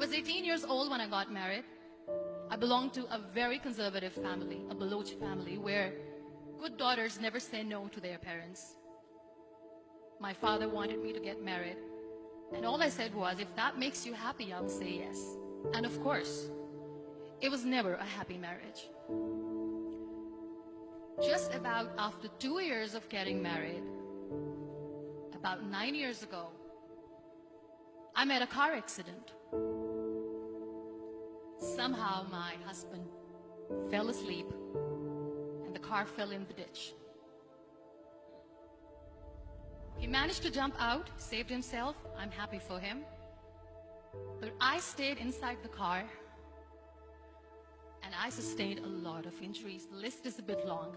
was 18 years old when I got married. I belonged to a very conservative family, a Baloch family, where good daughters never say no to their parents. My father wanted me to get married, and all I said was, if that makes you happy, I'll say yes. And of course, it was never a happy marriage. Just about after 2 years of getting married, about 9 years ago, I met a car accident. Somehow my husband fell asleep and the car fell in the ditch. He managed to jump out, saved himself. I'm happy for him. But I stayed inside the car and I sustained a lot of injuries. The list is a bit long.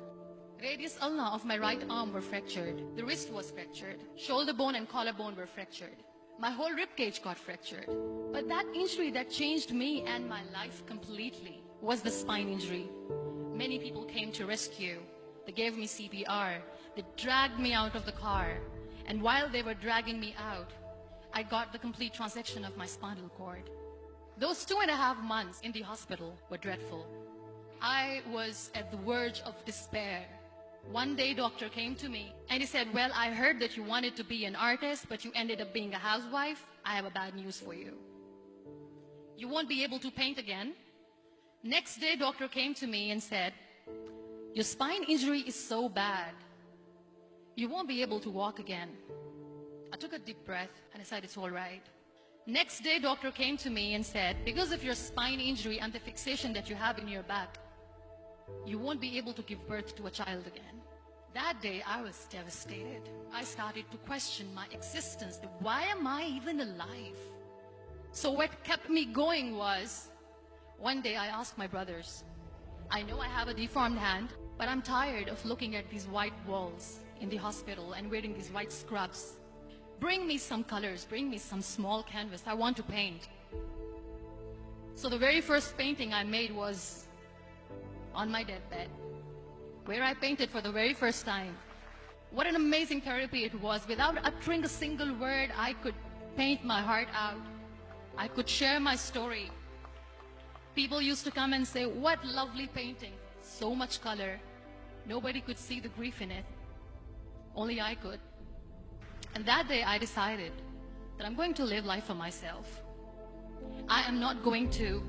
Radius ulna of my right arm were fractured. The wrist was fractured. Shoulder bone and collarbone were fractured. My whole rib cage got fractured. But that injury that changed me and my life completely was the spine injury. Many people came to rescue. They gave me CPR. They dragged me out of the car. And while they were dragging me out, I got the complete transection of my spinal cord. Those 2.5 months in the hospital were dreadful. I was at the verge of despair. One day, doctor came to me and he said, well, I heard that you wanted to be an artist, but you ended up being a housewife. I have a bad news for you. You won't be able to paint again. Next day, doctor came to me and said, your spine injury is so bad, you won't be able to walk again. I took a deep breath and I said, it's all right. Next day, doctor came to me and said, because of your spine injury and the fixation that you have in your back, you won't be able to give birth to a child again. That day, I was devastated. I started to question my existence. Why am I even alive? So what kept me going was, one day I asked my brothers, I know I have a deformed hand, but I'm tired of looking at these white walls in the hospital and wearing these white scrubs. Bring me some colors, bring me some small canvas. I want to paint. So the very first painting I made was on my deathbed, where I painted for the very first time. What an amazing therapy it was. Without uttering a single word, I could paint my heart out. I could share my story. People used to come and say, what lovely painting. So much color. Nobody could see the grief in it. Only I could. And that day I decided that I'm going to live life for myself. I am not going to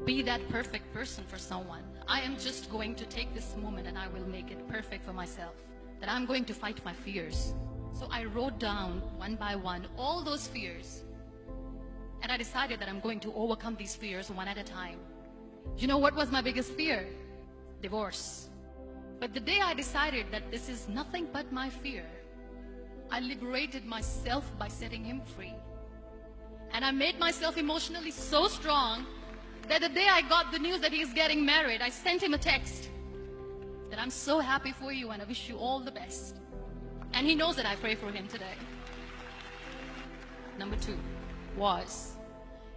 be that perfect person for someone. I am just going to take this moment and I will make it perfect for myself. That I'm going to fight my fears. So I wrote down one by one all those fears. And I decided that I'm going to overcome these fears one at a time. You know what was my biggest fear? Divorce. But the day I decided that this is nothing but my fear, I liberated myself by setting him free. And I made myself emotionally so strong that the day I got the news that he's getting married, I sent him a text that I'm so happy for you and I wish you all the best. And he knows that I pray for him today. Number 2 was,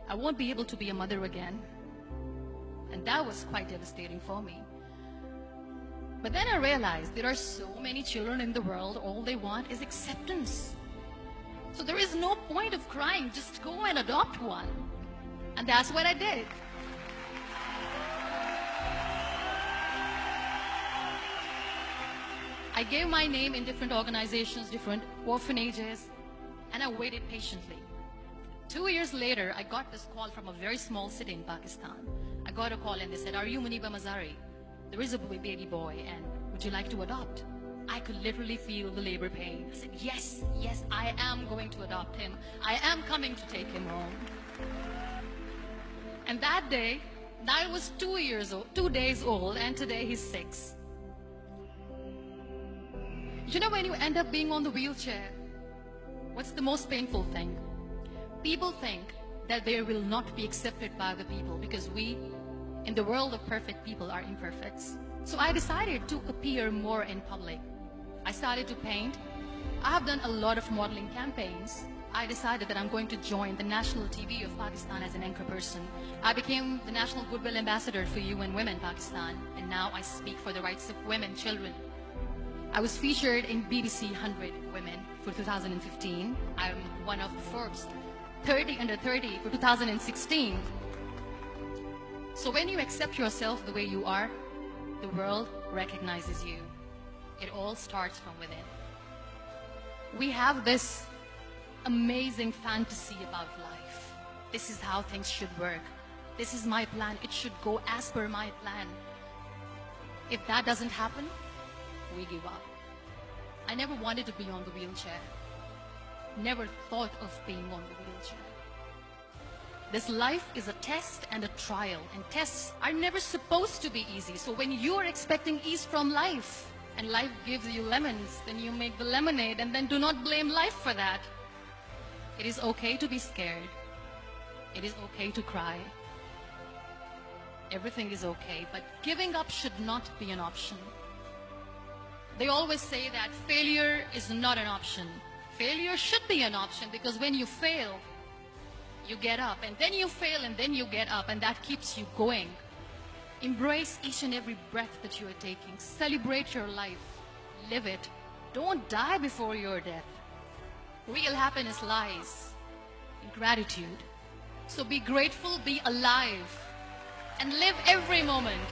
I won't be able to be a mother again. And that was quite devastating for me. But then I realized there are so many children in the world, all they want is acceptance. So there is no point of crying, just go and adopt one. And that's what I did. I gave my name in different organizations, different orphanages, and I waited patiently. 2 years later, I got this call from a very small city in Pakistan. I got a call and they said, are you Muniba Mazari? There is a baby boy and would you like to adopt? I could literally feel the labor pain. I said, yes, yes, I am going to adopt him. I am coming to take him home. And that day, I was 2 days old, and today he's 6. You know, when you end up being on the wheelchair, what's the most painful thing? People think that they will not be accepted by the people because we, in the world of perfect people, are imperfects. So I decided to appear more in public. I started to paint. I have done a lot of modeling campaigns. I decided that I'm going to join the national TV of Pakistan as an anchor person. I became the National Goodwill Ambassador for UN Women Pakistan, and now I speak for the rights of women, children. I was featured in BBC 100 Women for 2015. I'm one of Forbes 30 under 30 for 2016. So when you accept yourself the way you are, the world recognizes you. It all starts from within. We have this amazing fantasy about life. This is how things should work. This is my plan. It should go as per my plan. If that doesn't happen, we give up. I never wanted to be on the wheelchair. Never thought of being on the wheelchair. This life is a test and a trial, and tests are never supposed to be easy. So when you are expecting ease from life, and life gives you lemons, then you make the lemonade, and then do not blame life for that. It is okay to be scared. It is okay to cry. Everything is okay, but giving up should not be an option. They always say that failure is not an option. Failure should be an option, because when you fail, you get up, and then you fail, and then you get up, and that keeps you going. Embrace each and every breath that you are taking. Celebrate your life. Live it. Don't die before your death. Real happiness lies in gratitude. So be grateful, be alive, and live every moment.